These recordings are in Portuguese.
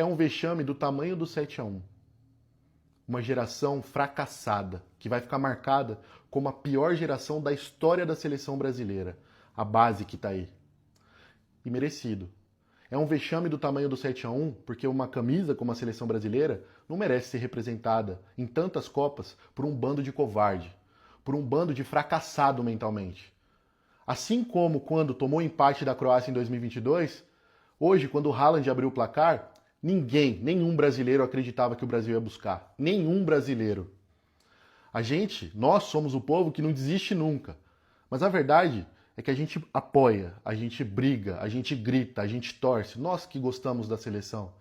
É um vexame do tamanho do 7-1. Uma geração fracassada, que vai ficar marcada como a pior geração da história da seleção brasileira. A base que tá aí. E merecido. É um vexame do tamanho do 7-1, porque uma camisa como a seleção brasileira não merece ser representada em tantas Copas por um bando de covarde, por um bando de fracassado mentalmente. Assim como quando tomou empate da Croácia em 2022, hoje, quando o Haaland abriu o placar, nenhum brasileiro acreditava que o Brasil ia buscar. Nenhum brasileiro. Nós somos o povo que não desiste nunca. Mas a verdade é que a gente apoia, a gente briga, a gente grita, a gente torce. Nós que gostamos da seleção.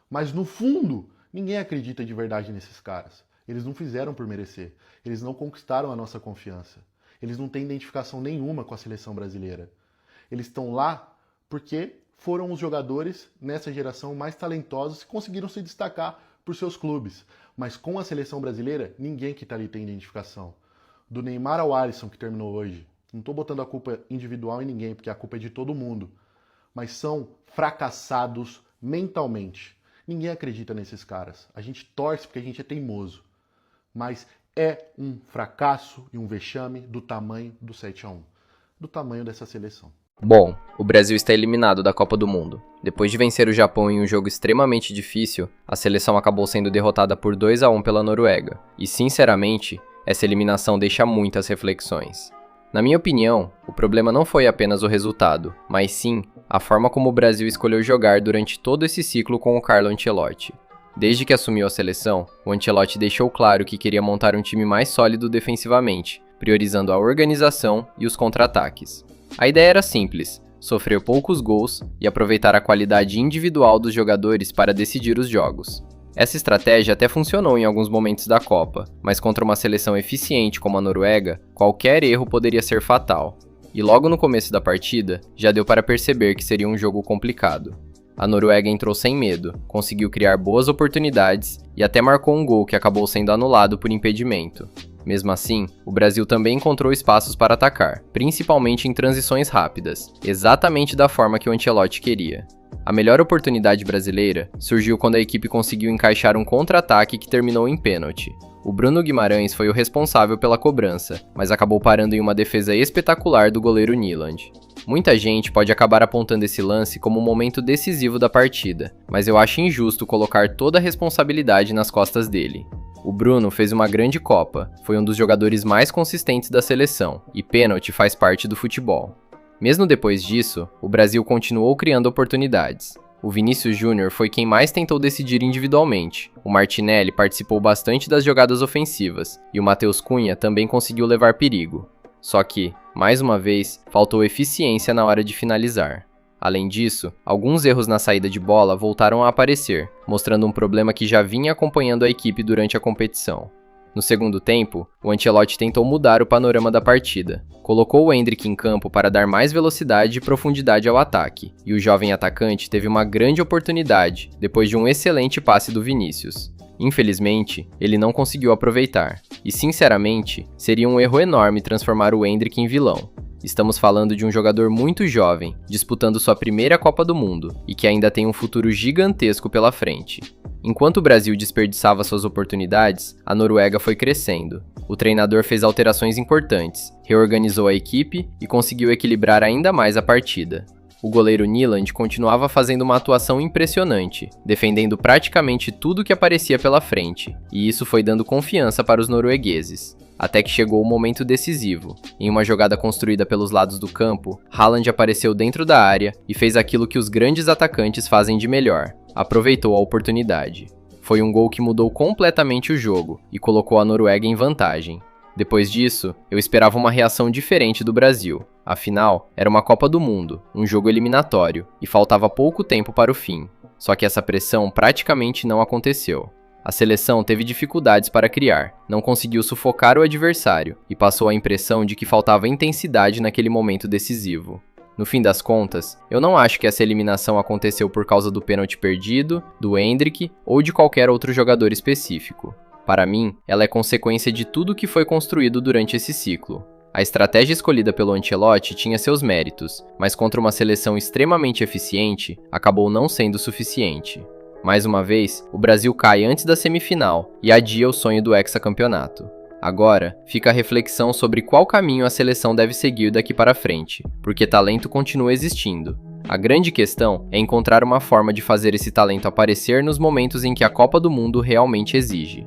Mas no fundo, ninguém acredita de verdade nesses caras. Eles não fizeram por merecer. Eles não conquistaram a nossa confiança. Eles não têm identificação nenhuma com a seleção brasileira. Eles estão lá porque foram os jogadores nessa geração mais talentosos que conseguiram se destacar por seus clubes. Mas com a seleção brasileira, ninguém que está ali tem identificação. Do Neymar ao Alisson, que terminou hoje. Não estou botando a culpa individual em ninguém, porque a culpa é de todo mundo. Mas são fracassados mentalmente. Ninguém acredita nesses caras. A gente torce porque a gente é teimoso. Mas é um fracasso e um vexame do tamanho do 7-1. Do tamanho dessa seleção. Bom, o Brasil está eliminado da Copa do Mundo. Depois de vencer o Japão em um jogo extremamente difícil, a seleção acabou sendo derrotada por 2-1 pela Noruega. E, sinceramente, essa eliminação deixa muitas reflexões. Na minha opinião, o problema não foi apenas o resultado, mas sim a forma como o Brasil escolheu jogar durante todo esse ciclo com o Carlo Ancelotti. Desde que assumiu a seleção, o Ancelotti deixou claro que queria montar um time mais sólido defensivamente, priorizando a organização e os contra-ataques. A ideia era simples, sofrer poucos gols e aproveitar a qualidade individual dos jogadores para decidir os jogos. Essa estratégia até funcionou em alguns momentos da Copa, mas contra uma seleção eficiente como a Noruega, qualquer erro poderia ser fatal. E logo no começo da partida, já deu para perceber que seria um jogo complicado. A Noruega entrou sem medo, conseguiu criar boas oportunidades e até marcou um gol que acabou sendo anulado por impedimento. Mesmo assim, o Brasil também encontrou espaços para atacar, principalmente em transições rápidas, exatamente da forma que o Ancelotti queria. A melhor oportunidade brasileira surgiu quando a equipe conseguiu encaixar um contra-ataque que terminou em pênalti. O Bruno Guimarães foi o responsável pela cobrança, mas acabou parando em uma defesa espetacular do goleiro Nyland. Muita gente pode acabar apontando esse lance como um momento decisivo da partida, mas eu acho injusto colocar toda a responsabilidade nas costas dele. O Bruno fez uma grande Copa, foi um dos jogadores mais consistentes da seleção, e pênalti faz parte do futebol. Mesmo depois disso, o Brasil continuou criando oportunidades. O Vinícius Júnior foi quem mais tentou decidir individualmente, o Martinelli participou bastante das jogadas ofensivas, e o Matheus Cunha também conseguiu levar perigo. Só que, mais uma vez, faltou eficiência na hora de finalizar. Além disso, alguns erros na saída de bola voltaram a aparecer, mostrando um problema que já vinha acompanhando a equipe durante a competição. No segundo tempo, o Ancelotti tentou mudar o panorama da partida. Colocou o Endrick em campo para dar mais velocidade e profundidade ao ataque, e o jovem atacante teve uma grande oportunidade depois de um excelente passe do Vinícius. Infelizmente, ele não conseguiu aproveitar, e sinceramente, seria um erro enorme transformar o Endrick em vilão. Estamos falando de um jogador muito jovem, disputando sua primeira Copa do Mundo, e que ainda tem um futuro gigantesco pela frente. Enquanto o Brasil desperdiçava suas oportunidades, a Noruega foi crescendo. O treinador fez alterações importantes, reorganizou a equipe e conseguiu equilibrar ainda mais a partida. O goleiro Nyland continuava fazendo uma atuação impressionante, defendendo praticamente tudo que aparecia pela frente, e isso foi dando confiança para os noruegueses. Até que chegou o momento decisivo. Em uma jogada construída pelos lados do campo, Haaland apareceu dentro da área e fez aquilo que os grandes atacantes fazem de melhor. Aproveitou a oportunidade. Foi um gol que mudou completamente o jogo e colocou a Noruega em vantagem. Depois disso, eu esperava uma reação diferente do Brasil. Afinal, era uma Copa do Mundo, um jogo eliminatório, e faltava pouco tempo para o fim. Só que essa pressão praticamente não aconteceu. A seleção teve dificuldades para criar, não conseguiu sufocar o adversário e passou a impressão de que faltava intensidade naquele momento decisivo. No fim das contas, eu não acho que essa eliminação aconteceu por causa do pênalti perdido, do Endrick ou de qualquer outro jogador específico. Para mim, ela é consequência de tudo que foi construído durante esse ciclo. A estratégia escolhida pelo Ancelotti tinha seus méritos, mas contra uma seleção extremamente eficiente, acabou não sendo suficiente. Mais uma vez, o Brasil cai antes da semifinal e adia o sonho do hexacampeonato. Agora, fica a reflexão sobre qual caminho a seleção deve seguir daqui para frente, porque talento continua existindo. A grande questão é encontrar uma forma de fazer esse talento aparecer nos momentos em que a Copa do Mundo realmente exige.